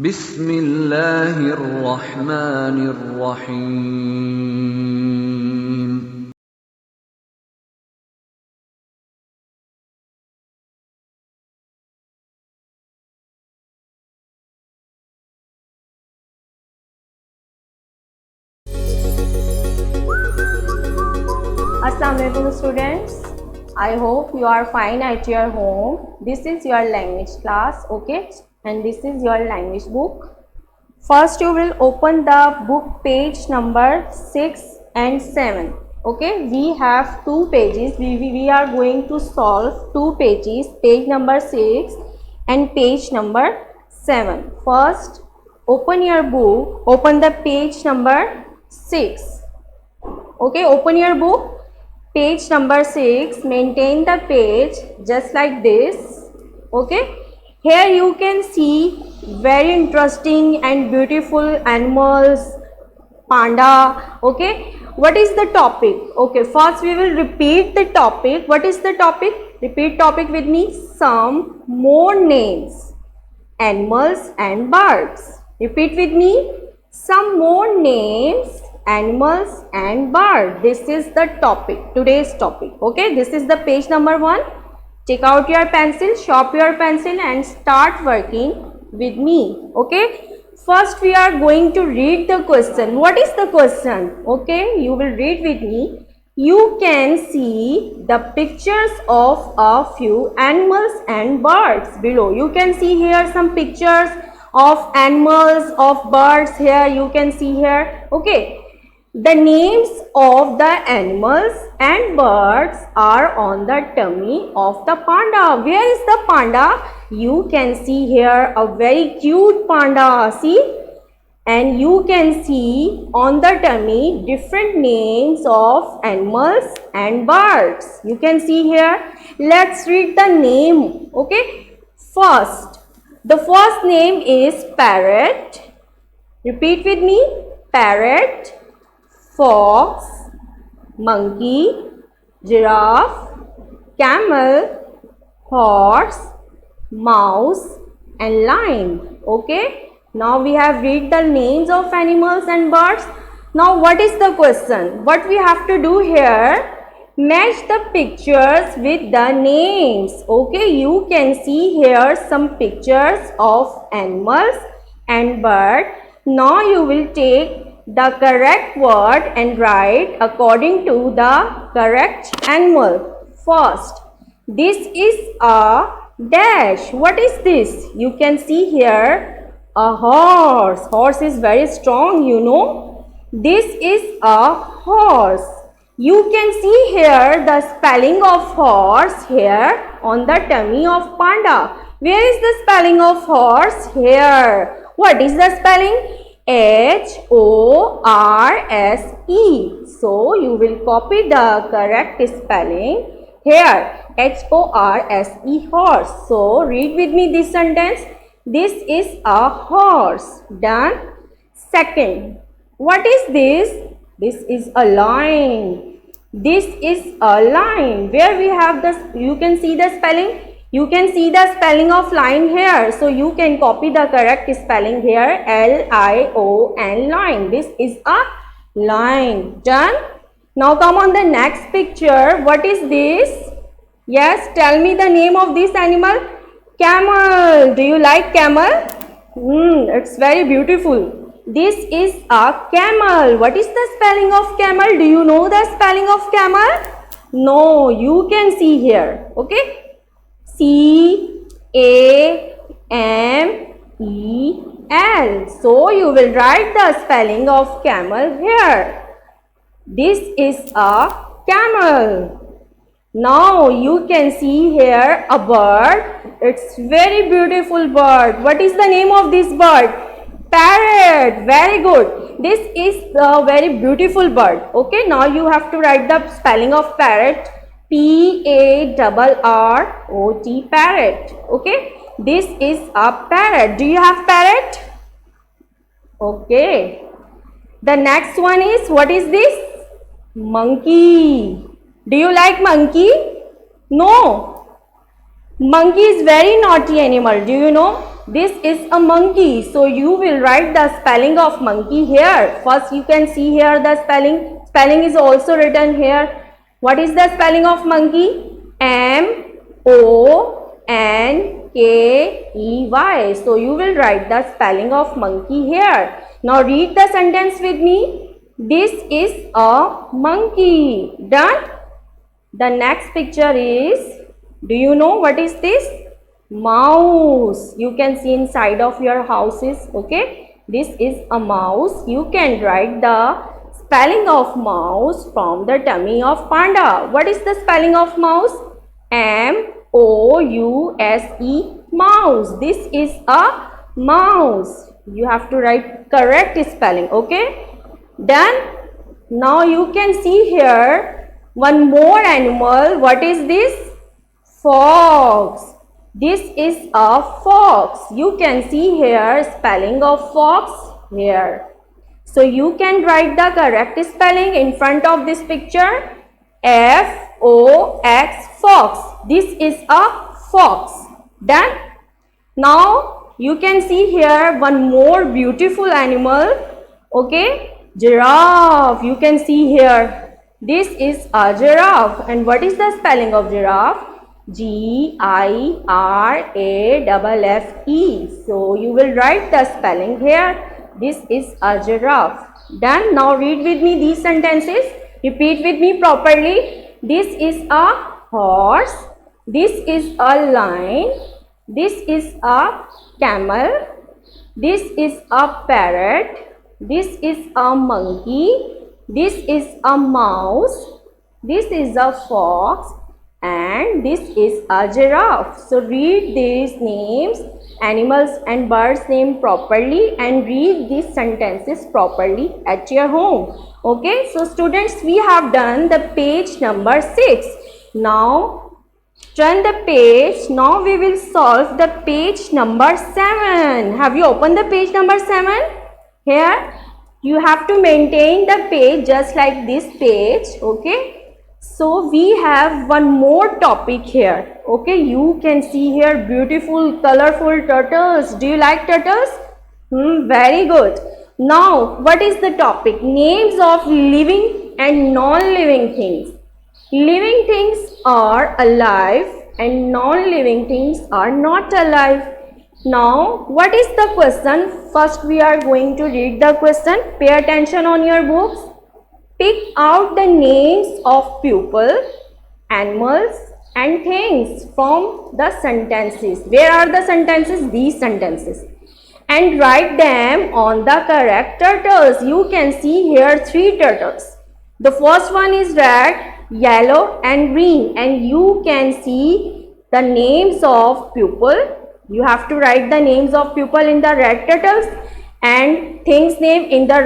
बिस्मिल्लाहिर्रहमानिर्रहीम। Assalamualaikum students. I hope you are fine at your home. This is your language class, okay? And this is your language book. First you will open the book page number 6 and 7. Okay, we have two pages. We are going to solve two pages, page number 6 and page number 7. First open your book, open the page number 6. Okay, open your book, page number 6, maintain the page just like this. Okay, here you can see very interesting and beautiful animals, panda. Okay, what is the topic? Okay, first we will repeat the topic. What is the topic? Repeat topic with me. Some more names, animals and birds. Repeat with me. Some more names, animals and birds. This is the topic, today's topic. Okay, this is the page number 1. Take out your pencil, sharpen your pencil and start working with me. Okay, first we are going to read the question. What is the question? Okay, you will read with me. You can see the pictures of a few animals and birds below. You can see here some pictures of animals, of birds. Here you can see here. Okay, the names of the animals and birds are on the tummy of the panda. Where is the panda? You can see here a very cute panda. See, and you can see on the tummy different names of animals and birds. You can see here. Let's read the name. Okay, first, the first name is parrot. Repeat with me. Parrot, fox, monkey, giraffe, camel, horse, mouse and lion. Okay, now we have read the names of animals and birds. Now what is the question? What we have to do here? Match the pictures with the names. Okay, you can see here some pictures of animals and bird. Now you will take the correct word and write according to the correct animal. First, this is a dash. What is this? You can see here a horse. Horse is very strong, you know. This is a horse. You can see here the spelling of horse here on the tummy of panda. Where is the spelling of horse? Here. What is the spelling? Horse. So you will copy the correct spelling here. Horse. Horse. So read with me this sentence. This is a horse. Done. Second, what is this? This is a lion. This is a lion. Where we have this, you can see the spelling. You can see the spelling of lion here. So you can copy the correct spelling here. L-I-O-N, lion. This is a lion. Done. Now come on the next picture. What is this? Yes, tell me the name of this animal. Camel. Do you like camel? It's very beautiful. This is a camel. What is the spelling of camel? Do you know the spelling of camel? No, you can see here. Okay. C-A-M-E-L. So you will write the spelling of camel here. This is a camel. Now you can see here a bird. It's very beautiful bird. What is the name of this bird? Parrot. Very good. This is a very beautiful bird. Okay, now you have to write the spelling of parrot. P-A-R-R-O-T, parrot. Okay, this is a parrot. Do you have parrot? Okay. The next one is, what is this? Monkey. Do you like monkey? No. Monkey is very naughty animal. Do you know? This is a monkey. So you will write the spelling of monkey here. First you can see here the spelling. Spelling is also written here. What is the spelling of monkey? M-O-N-K-E-Y. So you will write the spelling of monkey here. Now read the sentence with me. This is a monkey. Done? The next picture is, do you know what is this? Mouse. You can see inside of your houses. Okay, this is a mouse. You can write the spelling of mouse from the tummy of panda. What is the spelling of mouse? M-O-U-S-E, mouse. This is a mouse. You have to write correct spelling. Okay, done. Now you can see here one more animal. What is this? Fox. This is a fox. You can see here spelling of fox here. So you can write the correct spelling in front of this picture. F-O-X, fox. This is a fox. Done. Now you can see here one more beautiful animal. Okay, giraffe. You can see here. This is a giraffe. And what is the spelling of giraffe? G-I-R-A-F-F-E. So you will write the spelling here. This is a giraffe. Done. Now read with me these sentences. Repeat with me properly. This is a horse. This is a lion. This is a camel. This is a parrot. This is a monkey. This is a mouse. This is a fox. And this is a giraffe. So read these names, animals and birds name properly, and read these sentences properly at your home. Okay, so students, we have done the page number 6. Now turn the page. Now we will solve the page number 7. Have you opened the page number 7? Here you have to maintain the page just like this page. Okay, so we have one more topic here. Okay, you can see here beautiful colorful turtles. Do you like turtles? Very good. Now what is the topic? Names of living and non-living things. Living things are alive and non-living things are not alive. Now what is the question? First we are going to read the question. Pay attention on your books. Pick out the names of people, animals and things from the sentences. Where are the sentences? These sentences. And write them on the correct turtles. You can see here 3 turtles. The first one is red, yellow and green. And you can see the names of people. You have to write the names of people in the red turtles, and things name in the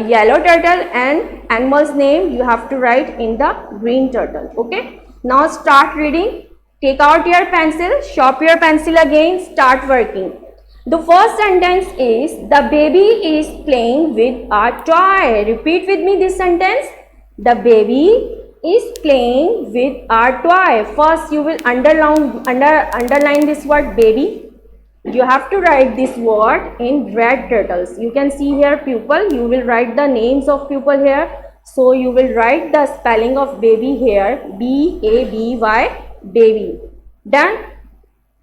yellow turtle, and animals name you have to write in the green turtle. Okay, now start reading. Take out your pencil, sharpen your pencil again, start working. The first sentence is, the baby is playing with a toy. Repeat with me this sentence. The baby is playing with a toy. First you will underline this word baby. You have to write this word in red turtles. You can see here pupil. You will write the names of pupil here. So you will write the spelling of baby here. B-A-B-Y, baby. Done.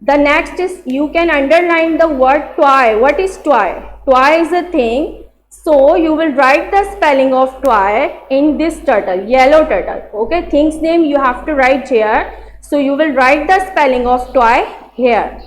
The next is, you can underline the word toy. What is toy? Toy is a thing. So you will write the spelling of toy in this turtle, yellow turtle. Okay, things name you have to write here. So you will write the spelling of toy here.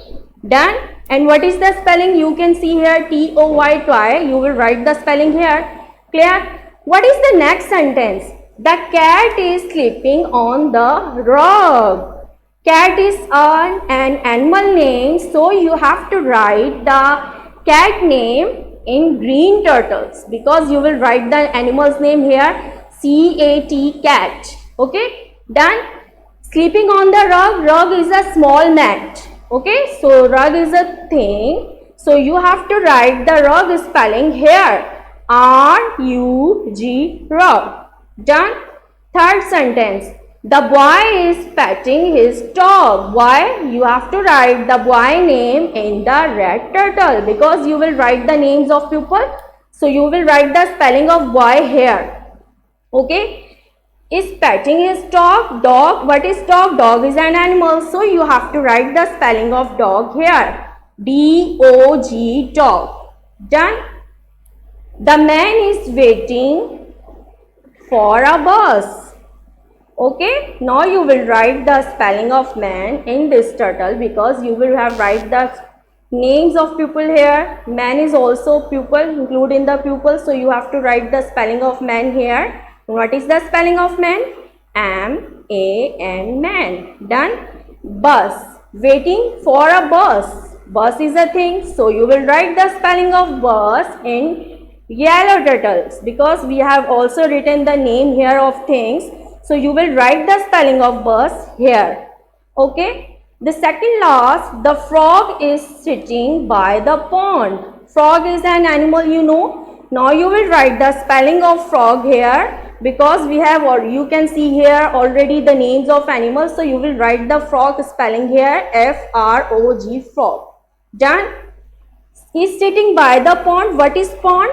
Done. And what is the spelling? You can see here T-O-Y, toy. You will write the spelling here. Clear? What is the next sentence? The cat is sleeping on the rug. Cat is an animal name. So you have to write the cat name in green turtles, because you will write the animal's name here. C-A-T, cat. Okay. Done. Sleeping on the rug. Rug is a small mat. Okay, so rug is a thing. So you have to write the rug spelling here. R-U-G, rug. Done. Third sentence. The boy is petting his dog. Why? You have to write the boy name in the red turtle, because you will write the names of people. So you will write the spelling of boy here. Okay. Is petting his dog. Dog. What is dog? Dog is an animal. So you have to write the spelling of dog here. D-O-G, dog. Done. The man is waiting for a bus. Okay, now you will write the spelling of man in this turtle, because you will have write the names of people here. Man is also pupil, include in the pupil, so you have to write the spelling of man here. What is the spelling of man? M-A-N, man. Done. Bus, waiting for a bus. Bus is a thing, so you will write the spelling of bus in yellow turtles, because we have also written the name here of things. So you will write the spelling of bus here. Okay. The second last, the frog is sitting by the pond. Frog is an animal, you know. Now you will write the spelling of frog here, because we have, or you can see here already the names of animals. So you will write the frog spelling here, F-R-O-G, frog. Done. Is sitting by the pond. What is pond?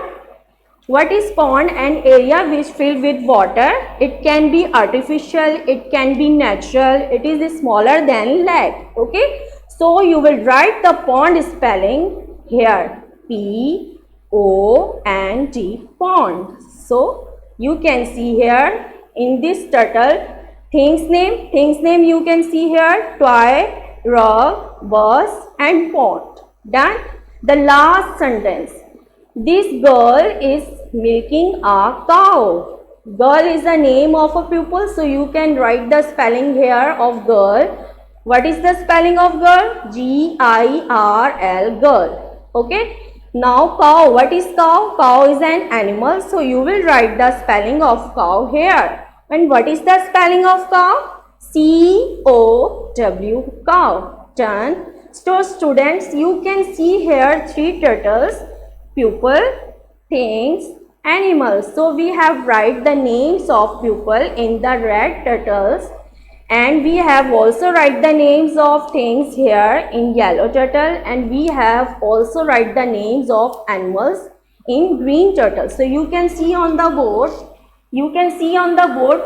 What is pond? An area which filled with water. It can be artificial, it can be natural, it is smaller than lake. Okay. So you will write the pond spelling here, P-O-N-D, pond. So you can see here in this turtle, things name you can see here, toy, rug, bus and pond. Done. The last sentence. This girl is milking a cow. Girl is the name of a pupil, so you can write the spelling here of girl. What is the spelling of girl? G-I-R-L, girl. Okay. Now cow. What is cow? Cow is an animal, so you will write the spelling of cow here. And what is the spelling of cow? C-O-W, cow. Done. So students, you can see here 3 turtles. Pupil, things, animals. So we have write the names of pupil in the red turtles, and we have also write the names of things here in yellow turtle, and we have also write the names of animals in green turtle. So you can see on the board,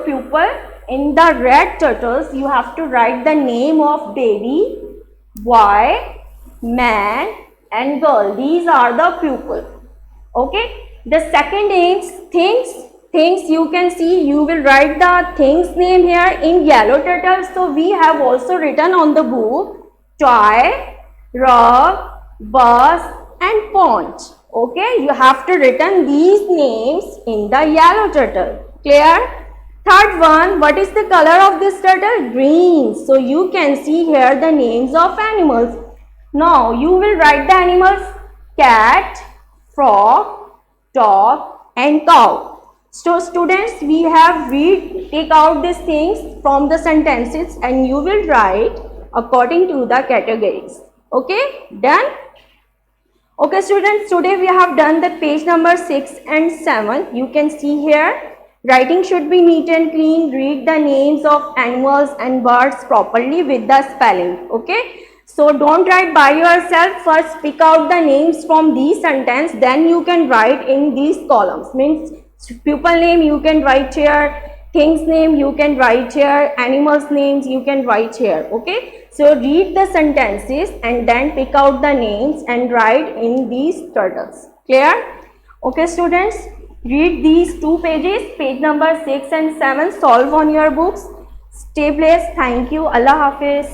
pupil. In the red turtles, you have to write the name of baby, boy, man and girl. These are the pupil. Okay. The second is things you can see, you will write the things name here in yellow turtle. So we have also written on the book toy, rug, bus and pond. Okay. You have to written these names in the yellow turtle. Clear? Third one, what is the color of this turtle? Green. So you can see here the names of animals. Now you will write the animals: cat, frog, dog and cow. So students, we have take out these things from the sentences and you will write according to the categories. Okay, done? Okay students, today we have done the page number 6 and 7. You can see here, writing should be neat and clean. Read the names of animals and birds properly with the spelling. Okay. So don't write by yourself. First pick out the names from these sentences, then you can write in these columns. Means pupil name you can write here, things name you can write here, animals names you can write here. Okay. So read the sentences and then pick out the names and write in these turtles. Clear? Okay students, read these 2 pages, page number 6 and 7, solve on your books. Stay blessed. Thank you. Allah Hafiz.